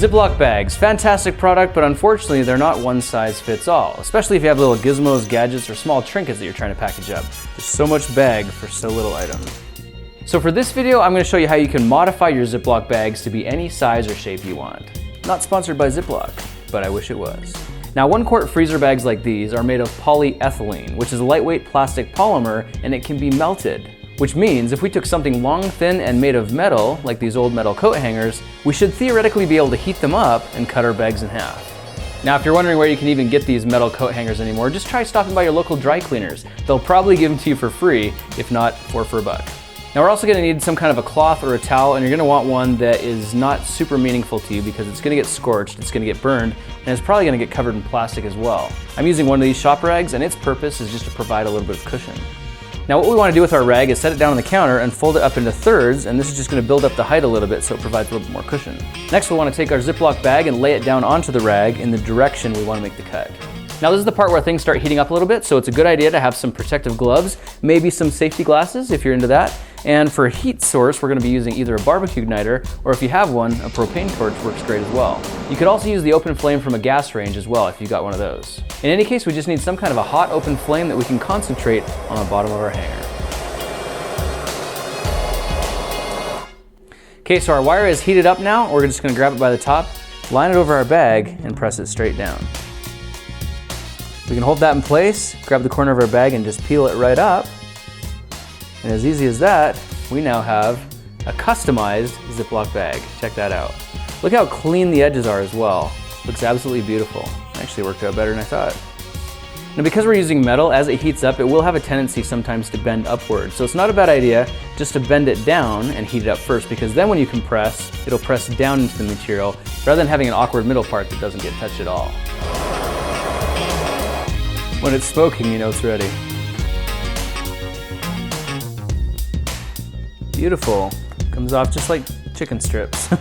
Ziploc bags, fantastic product, but unfortunately they're not one size fits all, especially if you have little gizmos, gadgets, or small trinkets that you're trying to package up. There's so much bag for so little item. So for this video, I'm going to show you how you can modify your Ziploc bags to be any size or shape you want. Not sponsored by Ziploc, but I wish it was. Now 1 quart freezer bags like these are made of polyethylene, which is a lightweight plastic polymer, and it can be melted. Which means if we took something long, thin, and made of metal, like these old metal coat hangers, we should theoretically be able to heat them up and cut our bags in half. Now if you're wondering where you can even get these metal coat hangers anymore, just try stopping by your local dry cleaners. They'll probably give them to you for free, if not for a buck. Now we're also going to need some kind of a cloth or a towel, and you're going to want one that is not super meaningful to you because it's going to get scorched, it's going to get burned, and it's probably going to get covered in plastic as well. I'm using one of these shop rags, and its purpose is just to provide a little bit of cushion. Now what we want to do with our rag is set it down on the counter and fold it up into thirds, and this is just going to build up the height a little bit so it provides a little bit more cushion. Next we want to take our Ziploc bag and lay it down onto the rag in the direction we want to make the cut. Now this is the part where things start heating up a little bit, so it's a good idea to have some protective gloves, maybe some safety glasses if you're into that. And for a heat source, we're going to be using either a barbecue igniter, or if you have one, a propane torch works great as well. You could also use the open flame from a gas range as well if you got one of those. In any case, we just need some kind of a hot open flame that we can concentrate on the bottom of our hanger. Okay, so our wire is heated up now. We're just going to grab it by the top, line it over our bag, and press it straight down. We can hold that in place, grab the corner of our bag, and just peel it right up. And as easy as that, we now have a customized Ziploc bag. Check that out. Look how clean the edges are as well. Looks absolutely beautiful. Actually worked out better than I thought. Now because we're using metal, as it heats up, it will have a tendency sometimes to bend upward. So it's not a bad idea just to bend it down and heat it up first, because then when you compress, it'll press down into the material rather than having an awkward middle part that doesn't get touched at all. When it's smoking, you know it's ready. Beautiful. Comes off just like chicken strips.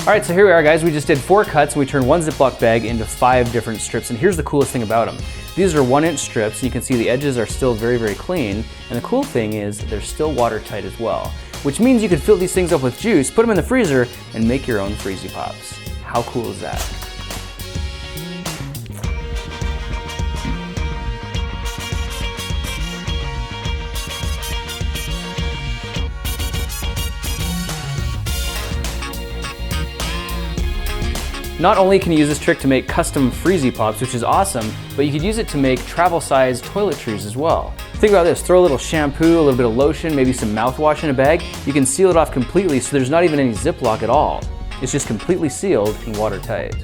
Alright, so here we are guys. We just did 4 cuts and we turned 1 Ziploc bag into 5 different strips, and here's the coolest thing about them. These are 1-inch strips, and you can see the edges are still very, very clean, and the cool thing is they're still watertight as well, which means you could fill these things up with juice, put them in the freezer, and make your own freezy pops. How cool is that? Not only can you use this trick to make custom freezy pops, which is awesome, but you could use it to make travel-sized toiletries as well. Think about this, throw a little shampoo, a little bit of lotion, maybe some mouthwash in a bag. You can seal it off completely so there's not even any Ziploc at all. It's just completely sealed and watertight.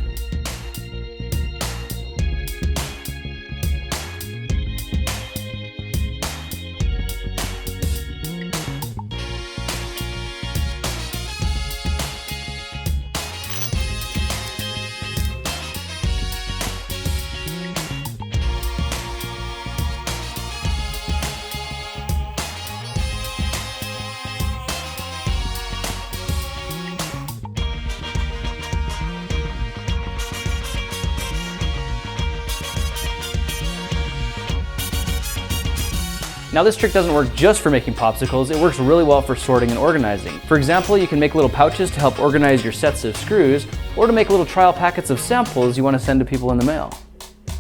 Now this trick doesn't work just for making popsicles, it works really well for sorting and organizing. For example, you can make little pouches to help organize your sets of screws, or to make little trial packets of samples you want to send to people in the mail.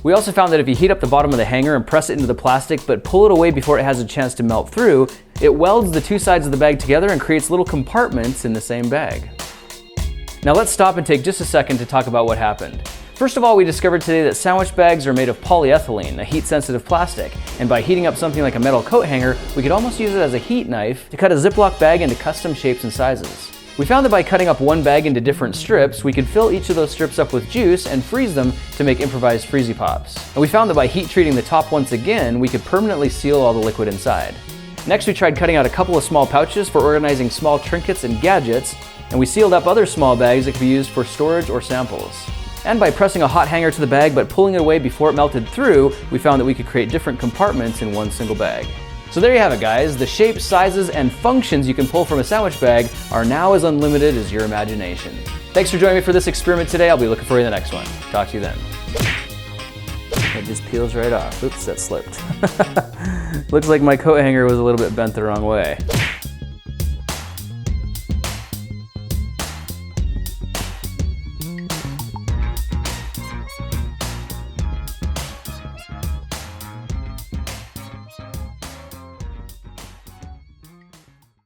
We also found that if you heat up the bottom of the hanger and press it into the plastic, but pull it away before it has a chance to melt through, it welds the 2 sides of the bag together and creates little compartments in the same bag. Now let's stop and take just a second to talk about what happened. First of all, we discovered today that sandwich bags are made of polyethylene, a heat-sensitive plastic, and by heating up something like a metal coat hanger, we could almost use it as a heat knife to cut a Ziploc bag into custom shapes and sizes. We found that by cutting up one bag into different strips, we could fill each of those strips up with juice and freeze them to make improvised freezy pops. And we found that by heat treating the top once again, we could permanently seal all the liquid inside. Next, we tried cutting out a couple of small pouches for organizing small trinkets and gadgets, and we sealed up other small bags that could be used for storage or samples. And by pressing a hot hanger to the bag but pulling it away before it melted through, we found that we could create different compartments in one single bag. So there you have it, guys. The shapes, sizes, and functions you can pull from a sandwich bag are now as unlimited as your imagination. Thanks for joining me for this experiment today. I'll be looking for you in the next one. Talk to you then. It just peels right off. Oops, that slipped. Looks like my coat hanger was a little bit bent the wrong way.